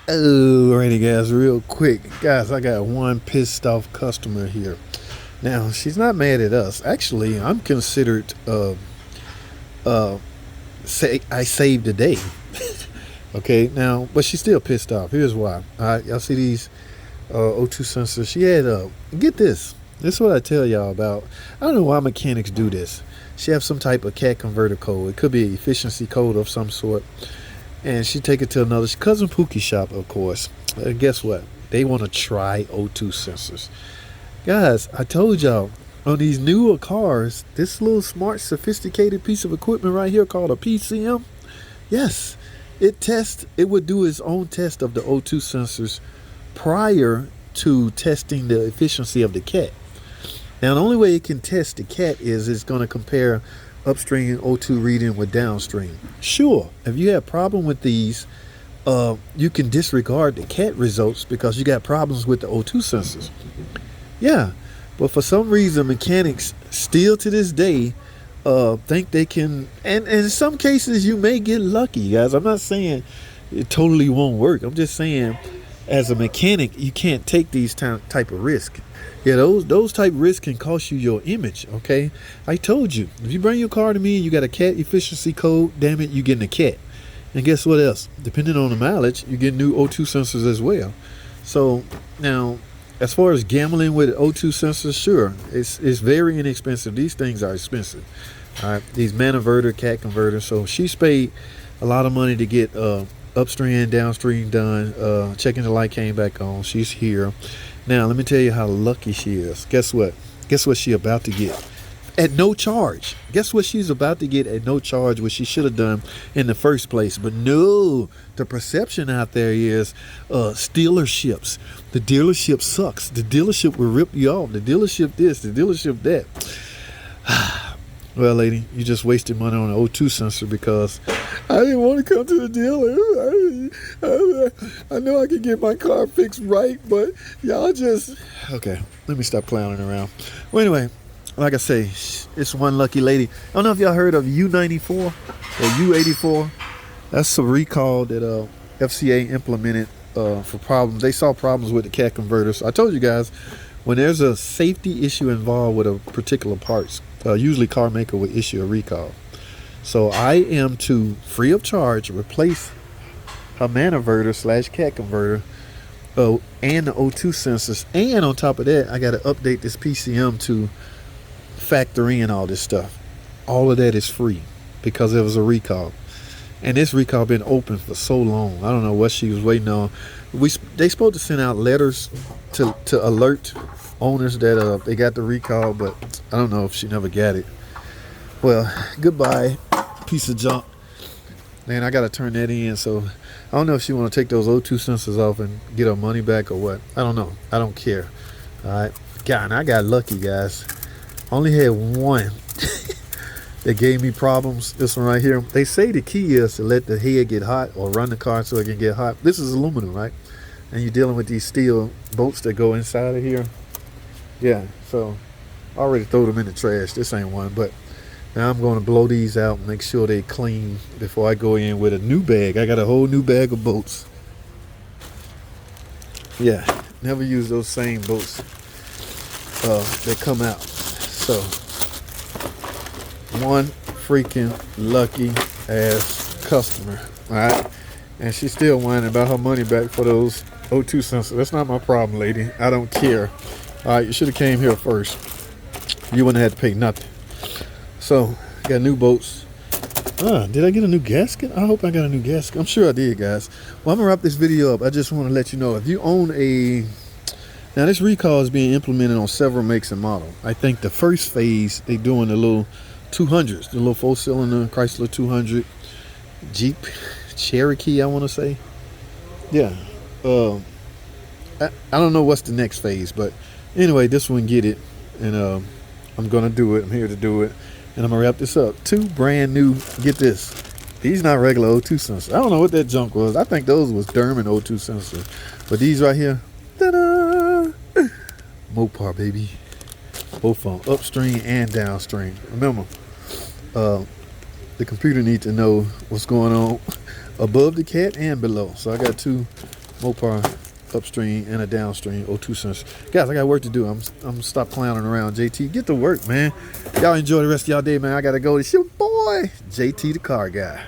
Alrighty guys, real quick. Guys, I got one pissed off customer here. Now, she's not mad at us. Actually, I'm considered say I saved the day. Okay, now, but she's still pissed off. Here's why. Alright, y'all see these O2 sensors? She had get this. This is what I tell y'all about. I don't know why mechanics do this. She have some type of Cat Converter code. It could be an efficiency code of some sort. And she take it to another cousin Pookie shop, of course. Guess what? They want to try O2 sensors. Guys, I told y'all, on these newer cars, this little smart, sophisticated piece of equipment right here called a PCM, yes, it would do its own test of the O2 sensors prior to testing the efficiency of the Cat. Now, the only way it can test the Cat is it's going to compare upstream O2 reading with downstream. Sure, if you have problem with these, you can disregard the Cat results because you got problems with the O2 sensors. Yeah, but for some reason, mechanics still to this day think they can, and in some cases you may get lucky, guys. I'm not saying it totally won't work. I'm just saying, as a mechanic, you can't take these type of risk. Yeah, those type of risks can cost you your image, okay? I told you, if you bring your car to me and you got a Cat efficiency code, damn it, you getting a Cat. And guess what else? Depending on the mileage, you get new O2 sensors as well. So now, as far as gambling with O2 sensors, sure, it's very inexpensive. These things are expensive. All right, these Maniverter, Cat Converters. So she's paid a lot of money to get upstream and downstream done. Checking the light came back on. She's here. Now, let me tell you how lucky she is. Guess what? Guess what she about to get? At no charge. Guess what she's about to get at no charge, what she should have done in the first place. But no, the perception out there is dealerships. The dealership sucks. The dealership will rip you off. The dealership this, the dealership that. Well, lady, you just wasted money on an O2 sensor because I didn't want to come to the dealer. I know I can get my car fixed right, but y'all just... Okay, let me stop clowning around. Well, anyway, like I say, it's one lucky lady. I don't know if y'all heard of U94 or U84. That's a recall that FCA implemented for problems. They saw problems with the Cat converters. I told you guys, when there's a safety issue involved with a particular parts, usually car maker will issue a recall. So I am to, free of charge, replace her Maniverter / Cat converter and the O2 sensors. And on top of that, I got to update this PCM to factor in all this stuff. All of that is free because it was a recall. And this recall been open for so long. I don't know what she was waiting on. They supposed to send out letters to alert owners that they got the recall, but I don't know if she never got it. Well, goodbye, piece of junk. Man, I gotta turn that in. So I don't know if she want to take those O2 sensors off and get her money back or what. I don't know. I don't care. All right, God, I got lucky, guys. Only had one that gave me problems. This one right here. They say the key is to let the head get hot or run the car so it can get hot. This is aluminum, right? And you're dealing with these steel bolts that go inside of here. Yeah, so I already threw them in the trash. This ain't one, but now I'm going to blow these out and make sure they clean before I go in with a new bag. I got a whole new bag of bolts. Yeah, never use those same bolts that come out. So, one freaking lucky ass customer, all right? And she's still whining about her money back for those O2 sensors. That's not my problem, lady. I don't care. All right, you should have came here first. You wouldn't have had to pay nothing. So, got new bolts. Did I get a new gasket? I hope I got a new gasket. I'm sure I did, guys. Well, I'm going to wrap this video up. I just want to let you know, if you own a... Now, this recall is being implemented on several makes and models. I think the first phase, they doing the little 200s, the little 4-cylinder Chrysler 200, Jeep Cherokee, I want to say. Yeah. I don't know what's the next phase, but anyway, this one get it, and I'm gonna do it. I'm here to do it, and I'm gonna wrap this up. 2 brand new. Get this. These not regular O2 sensors. I don't know what that junk was. I think those was Derman O2 sensors, but these right here, ta-da! Mopar, baby. Both on upstream and downstream. Remember, the computer needs to know what's going on above the Cat and below. So I got 2 Mopar upstream and a downstream O2 sensor. Guys, I got work to do. I'm gonna stop clowning around. JT, get to work, man. Y'all enjoy the rest of y'all day, man. I gotta go. It's your boy, JT the car guy.